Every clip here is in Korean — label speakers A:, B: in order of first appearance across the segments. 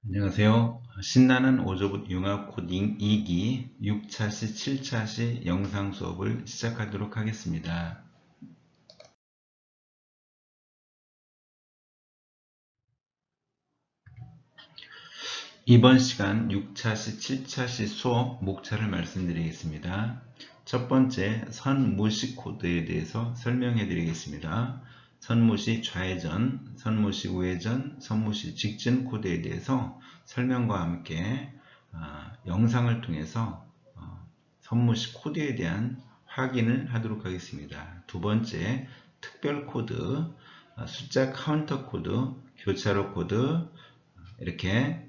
A: 안녕하세요. 신나는 오조봇 융합 코딩 2기 6차시 7차시 영상 수업을 시작하도록 하겠습니다. 이번 시간 6차시 7차시 수업 목차를 말씀드리겠습니다. 첫 번째 선무시 코드에 대해서 설명해 드리겠습니다. 선무시 좌회전, 선무시 우회전, 선무시 직진 코드에 대해서 설명과 함께 영상을 통해서 선무시 코드에 대한 확인을 하도록 하겠습니다. 두 번째, 특별 코드, 숫자 카운터 코드, 교차로 코드, 이렇게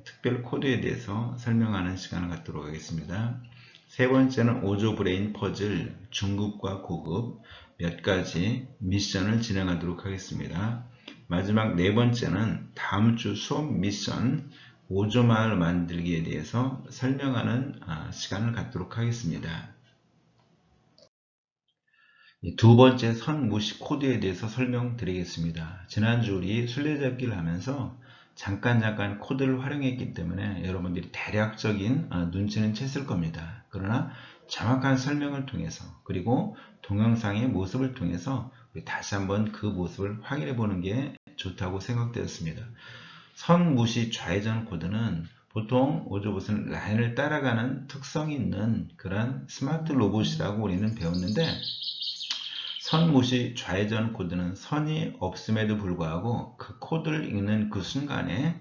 A: 특별 코드에 대해서 설명하는 시간을 갖도록 하겠습니다. 세 번째는 오조 브레인 퍼즐 중급과 고급 몇 가지 미션을 진행하도록 하겠습니다. 마지막 네 번째는 다음 주 수업 미션 오조 마을 만들기에 대해서 설명하는 시간을 갖도록 하겠습니다. 두 번째 선무시 코드에 대해서 설명드리겠습니다. 지난주 우리 술래잡기를 하면서 잠깐 코드를 활용했기 때문에 여러분들이 대략적인 눈치는 챘을 겁니다. 그러나 정확한 설명을 통해서 그리고 동영상의 모습을 통해서 우리 다시 한번 그 모습을 확인해 보는 게 좋다고 생각되었습니다. 선무시 좌회전 코드는 보통 오조봇은 라인을 따라가는 특성이 있는 그런 스마트 로봇이라고 우리는 배웠는데, 선무시 좌회전 코드는 선이 없음에도 불구하고 그 코드를 읽는 그 순간에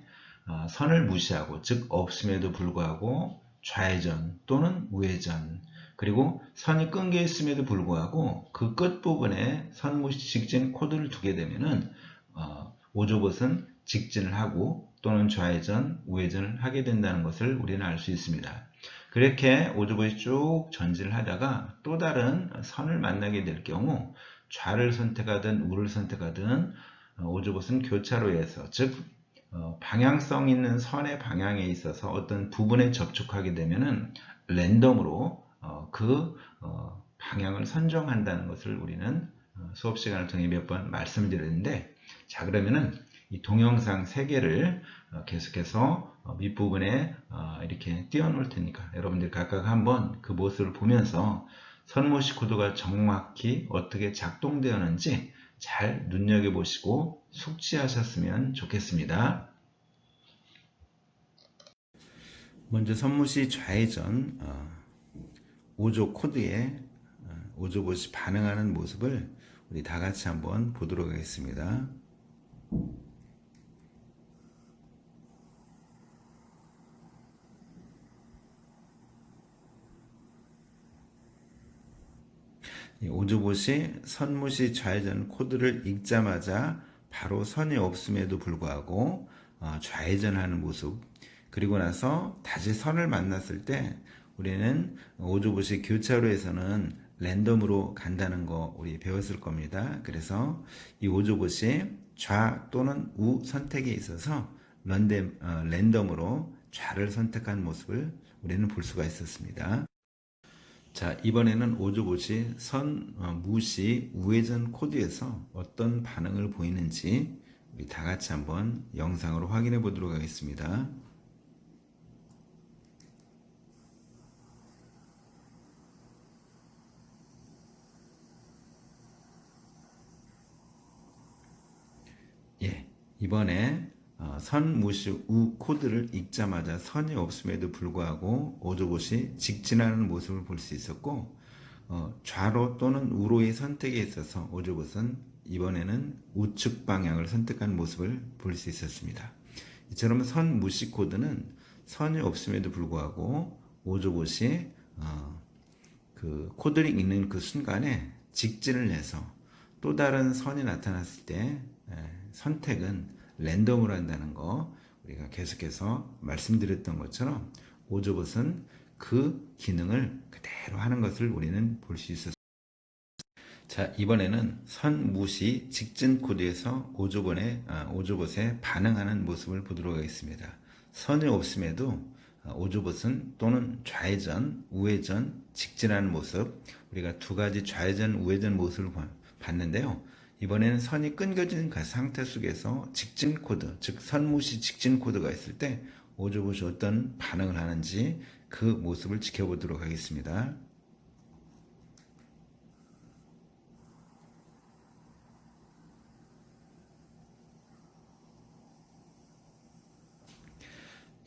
A: 선을 무시하고, 즉 없음에도 불구하고 좌회전 또는 우회전, 그리고 선이 끊겨 있음에도 불구하고 그 끝부분에 선무시 직진 코드를 두게 되면은 오조봇은 직진을 하고 또는 좌회전, 우회전을 하게 된다는 것을 우리는 알 수 있습니다. 그렇게 오조봇이 쭉 전진을 하다가 또 다른 선을 만나게 될 경우 좌를 선택하든 우를 선택하든 오조봇은 교차로에서, 즉 방향성 있는 선의 방향에 있어서 어떤 부분에 접촉하게 되면은 랜덤으로 그 방향을 선정한다는 것을 우리는 수업 시간을 통해 몇 번 말씀드렸는데, 자, 그러면은 이 동영상 3개를 계속해서 밑부분에 이렇게 띄워 놓을 테니까 여러분들 각각 한번 그 모습을 보면서 선무시 코드가 정확히 어떻게 작동되었는지 잘 눈여겨보시고 숙지하셨으면 좋겠습니다. 먼저 선무시 좌회전 오조 코드에 오조봇이 반응하는 모습을 우리 다 같이 한번 보도록 하겠습니다. 오조봇이 선무시 좌회전 코드를 읽자마자 바로 선이 없음에도 불구하고 좌회전하는 모습, 그리고 나서 다시 선을 만났을 때 우리는 오조봇이 교차로에서는 랜덤으로 간다는 거 우리 배웠을 겁니다. 그래서 이 오조봇이 좌 또는 우 선택에 있어서 랜덤으로 좌를 선택한 모습을 우리는 볼 수가 있었습니다. 자, 이번에는 오조봇이 무시 우회전 코드에서 어떤 반응을 보이는지 우리 다 같이 한번 영상으로 확인해 보도록 하겠습니다. 이번에 선무시 우 코드를 읽자마자 선이 없음에도 불구하고 오조봇이 직진하는 모습을 볼 수 있었고, 좌로 또는 우로의 선택에 있어서 오조봇은 이번에는 우측 방향을 선택한 모습을 볼 수 있었습니다. 이처럼 선무시 코드는 선이 없음에도 불구하고 오조봇이 그 코드를 읽는 그 순간에 직진을 해서 또 다른 선이 나타났을 때 선택은 랜덤으로 한다는 거 우리가 계속해서 말씀드렸던 것처럼 오조봇은 그 기능을 그대로 하는 것을 우리는 볼 수 있었습니다. 자, 이번에는 선무시 직진 코드에서 오조봇에 반응하는 모습을 보도록 하겠습니다. 선이 없음에도 오조봇은 또는 좌회전, 우회전, 직진하는 모습, 우리가 두 가지 좌회전, 우회전 모습을 봤는데요. 이번에는 선이 끊겨진 그 상태 속에서 직진 코드, 즉 선무시 직진 코드가 있을 때 오조봇이 어떤 반응을 하는지 그 모습을 지켜보도록 하겠습니다.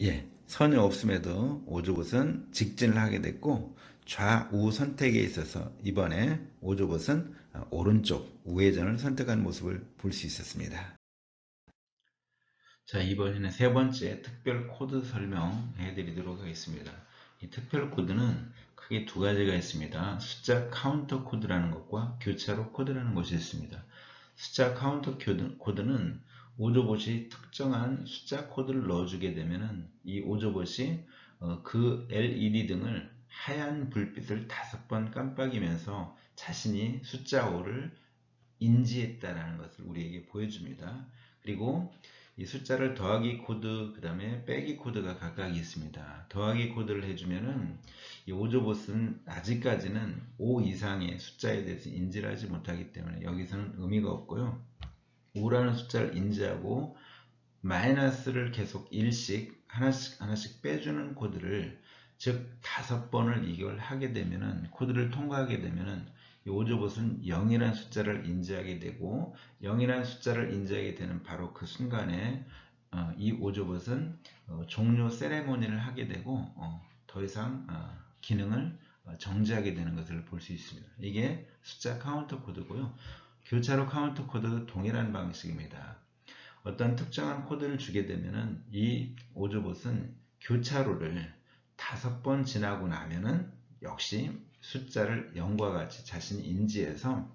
A: 예, 선이 없음에도 오조봇은 직진을 하게 됐고 좌우 선택에 있어서 이번에 오조봇은 오른쪽 우회전을 선택한 모습을 볼 수 있었습니다. 자, 이번에는 세 번째 특별 코드 설명해 드리도록 하겠습니다. 이 특별 코드는 크게 두 가지가 있습니다. 숫자 카운터 코드라는 것과 교차로 코드라는 것이 있습니다. 숫자 카운터 코드는 오조봇이 특정한 숫자 코드를 넣어주게 되면은 이 오조봇이 그 LED 등을 하얀 불빛을 5번 깜빡이면서 자신이 숫자 5를 인지했다라는 것을 우리에게 보여줍니다. 그리고 이 숫자를 더하기 코드, 그 다음에 빼기 코드가 각각 있습니다. 더하기 코드를 해주면은 이 오조봇은 아직까지는 5 이상의 숫자에 대해서 인지를 하지 못하기 때문에 여기서는 의미가 없고요. 5라는 숫자를 인지하고 마이너스를 계속 1씩 하나씩 빼주는 코드를, 즉 5번을 이걸 하게 되면은, 코드를 통과하게 되면은 이 오조봇은 0이라는 숫자를 인지하게 되고 0이라는 숫자를 인지하게 되는 바로 그 순간에 이 오조봇은 종료 세레모니를 하게 되고 더 이상 기능을 정지하게 되는 것을 볼 수 있습니다. 이게 숫자 카운터 코드고요. 교차로 카운터 코드도 동일한 방식입니다. 어떤 특정한 코드를 주게 되면은 이 오조봇은 교차로를 5번 지나고 나면은 역시 숫자를 0과 같이 자신이 인지해서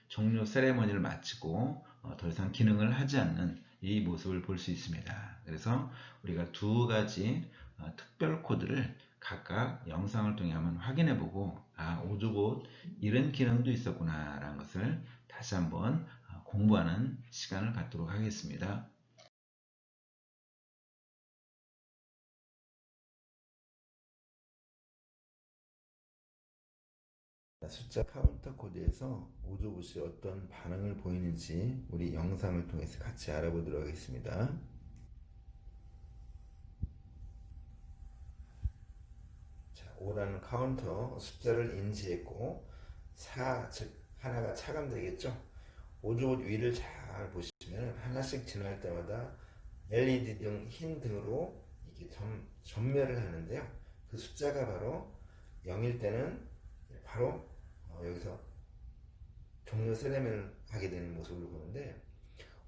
A: 종료 세레머니를 마치고 더 이상 기능을 하지 않는 이 모습을 볼 수 있습니다. 그래서 우리가 두 가지 특별 코드를 각각 영상을 통해 한번 확인해 보고 오조봇 이런 기능도 있었구나 라는 것을 다시 한번 공부하는 시간을 갖도록 하겠습니다. 숫자 카운터 코드에서 오조봇이 어떤 반응을 보이는지 우리 영상을 통해서 같이 알아보도록 하겠습니다. 자, 5라는 카운터 숫자를 인지했고 4, 즉 하나가 차감되겠죠. 오조봇 위를 잘 보시면 하나씩 지날 때마다 LED 등 흰 등으로 이게 전멸을 하는데요. 그 숫자가 바로 0일 때는 바로 여기서 종료 세레머니를 하게 되는 모습을 보는데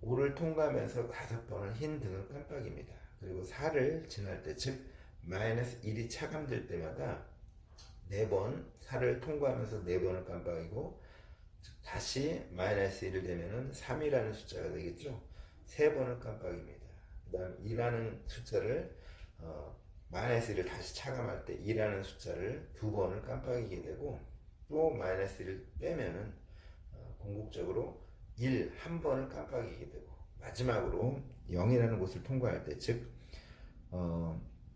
A: 5를 통과하면서 5번을 흰 등을 깜빡입니다. 그리고 4를 지날 때, 즉 마이너스 1이 차감될 때마다 4번 4를 통과하면서 4번을 깜빡이고 다시 마이너스 1을 되면은 3이라는 숫자가 되겠죠. 3번을 깜빡입니다. 그 다음 2라는 숫자를 마이너스 1을 다시 차감할 때 2라는 숫자를 2번을 깜빡이게 되고 또 마이너스 1을 빼면은 궁극적으로 1, 한 번을 깜빡이게 되고 마지막으로 0이라는 곳을 통과할 때, 즉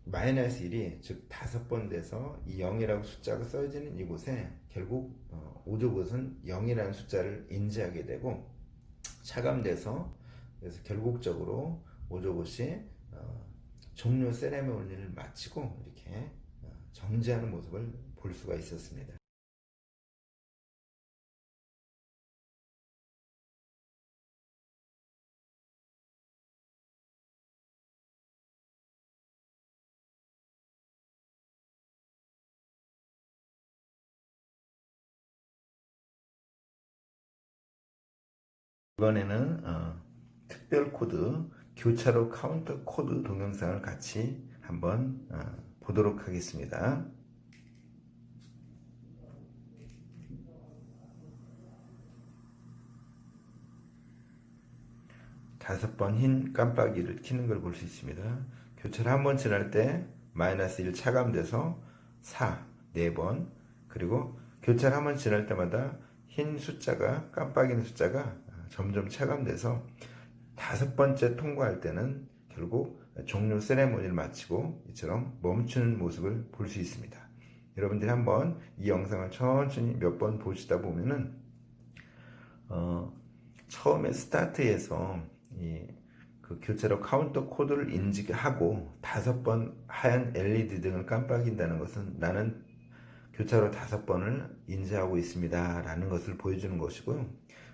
A: 마이너스 1이 즉 5번 돼서 이 0이라고 숫자가 써지는 이곳에 결국 오조봇은 0이라는 숫자를 인지하게 되고 차감돼서, 그래서 결국적으로 오조봇이 종료 세레모니를 마치고 이렇게 정지하는 모습을 볼 수가 있었습니다. 이번에는 특별 코드, 교차로 카운터 코드 동영상을 같이 한번 보도록 하겠습니다. 5번 흰 깜빡이를 켜는 걸 볼 수 있습니다. 교차로 한 번 지날 때 마이너스 1 차감돼서 4, 4번, 그리고 교차로 한 번 지날 때마다 흰 숫자가, 깜빡이는 숫자가 점점 차감돼서 5번째 통과할 때는 결국 종료 세레모니를 마치고 이처럼 멈추는 모습을 볼 수 있습니다. 여러분들이 한번 이 영상을 천천히 몇 번 보시다 보면은 처음에 스타트에서 그 교차로 카운터 코드를 인지하고 5번 하얀 LED 등을 깜빡인다는 것은 나는 교차로 5번을 인지하고 있습니다 라는 것을 보여주는 것이고요.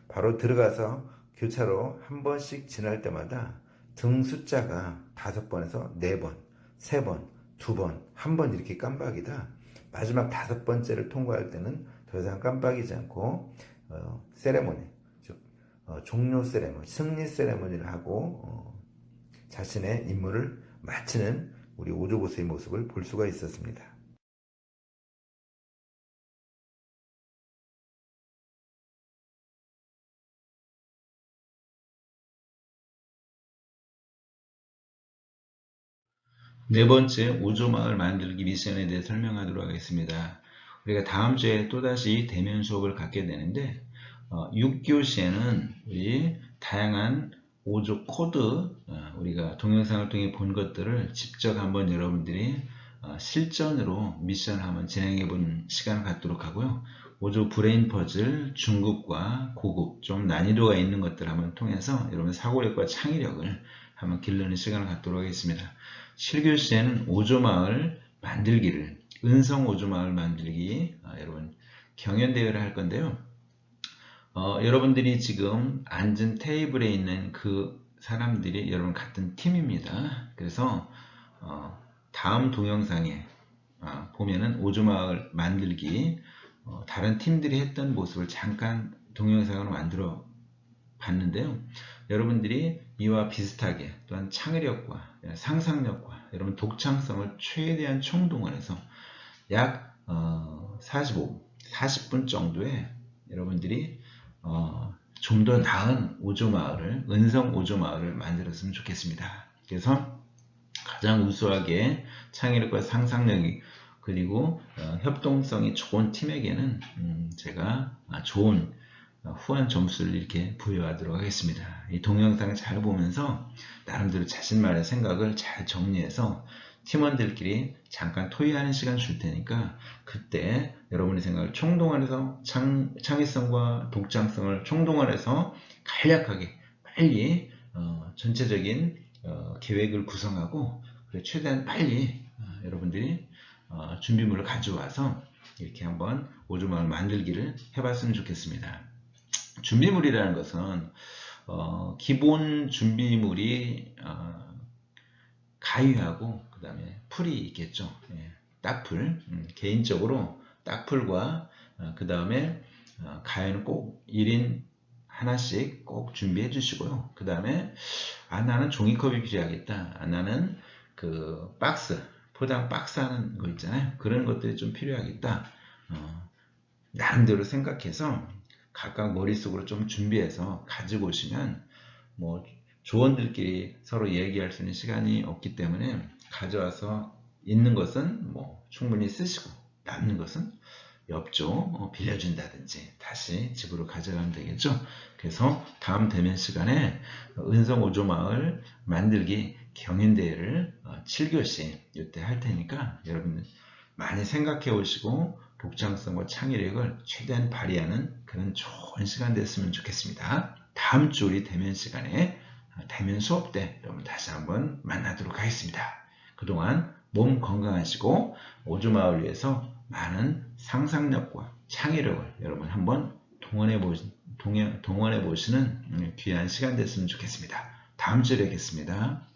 A: 바로 들어가서 교차로 한 번씩 지날 때마다 등 숫자가 5번에서 4번, 3번, 2번, 1번 이렇게 깜빡이다. 마지막 5번째를 통과할 때는 더 이상 깜빡이지 않고 세레모니, 즉 종료 세레모니, 승리 세레모니를 하고 자신의 임무를 마치는 우리 오조보스의 모습을 볼 수가 있었습니다. 네 번째 오조마을 만들기 미션에 대해 설명하도록 하겠습니다. 우리가 다음 주에 또다시 대면 수업을 갖게 되는데 6교시에는 우리 다양한 오조 코드 우리가 동영상을 통해 본 것들을 직접 한번 여러분들이 실전으로 미션을 한번 진행해 본 시간을 갖도록 하고요. 오조 브레인 퍼즐 중급과 고급 좀 난이도가 있는 것들을 한번 통해서 여러분 사고력과 창의력을 한번 기르는 시간을 갖도록 하겠습니다. 7교시에는 오조마을 만들기를 은성 오조마을 만들기 여러분 경연대회를 할 건데요. 여러분들이 지금 앉은 테이블에 있는 그 사람들이 여러분 같은 팀입니다. 그래서 다음 동영상에 보면은 오조마을 만들기 다른 팀들이 했던 모습을 잠깐 동영상으로 만들어 봤는데요. 여러분들이 이와 비슷하게 또한 창의력과 상상력과 여러분 독창성을 최대한 총동원해서 약 40분 정도에 여러분들이 좀 더 나은 오조마을을 은성 오조마을을 만들었으면 좋겠습니다. 그래서 가장 우수하게 창의력과 상상력이 그리고 협동성이 좋은 팀에게는 제가 좋은 후한 점수를 이렇게 부여하도록 하겠습니다. 이 동영상을 잘 보면서 나름대로 자신만의 생각을 잘 정리해서 팀원들끼리 잠깐 토의하는 시간 줄 테니까 그때 여러분의 생각을 총동원해서 창의성과 독창성을 총동원해서 간략하게 빨리 전체적인 계획을 구성하고 최대한 빨리 여러분들이 준비물을 가져와서 이렇게 한번 오조마을 만들기를 해봤으면 좋겠습니다. 준비물이라는 것은 기본 준비물이 가위하고 그 다음에 풀이 있겠죠. 딱풀 개인적으로 딱풀과 그 다음에 가위는 꼭 1인 하나씩 꼭 준비해 주시고요. 그 다음에 나는 종이컵이 필요하겠다. 나는 그 박스 포장 박스 하는 거 있잖아요. 그런 것들이 좀 필요하겠다. 나름대로 생각해서 각각 머릿속으로 좀 준비해서 가지고 오시면 뭐 조원들끼리 서로 얘기할 수 있는 시간이 없기 때문에 가져와서 있는 것은 뭐 충분히 쓰시고 남는 것은 옆쪽 빌려준다든지 다시 집으로 가져가면 되겠죠. 그래서 다음 대면 시간에 은성 오조마을 만들기 경연대회를 7교시 이때 할 테니까 여러분 많이 생각해 오시고 독창성과 창의력을 최대한 발휘하는 그런 좋은 시간 됐으면 좋겠습니다. 다음 주 우리 대면 시간에 대면 수업 때 여러분 다시 한번 만나도록 하겠습니다. 그동안 몸 건강하시고 오조마을 위해서 많은 상상력과 창의력을 여러분 한번 동원해 보시는 귀한 시간 됐으면 좋겠습니다. 다음 주에 뵙겠습니다.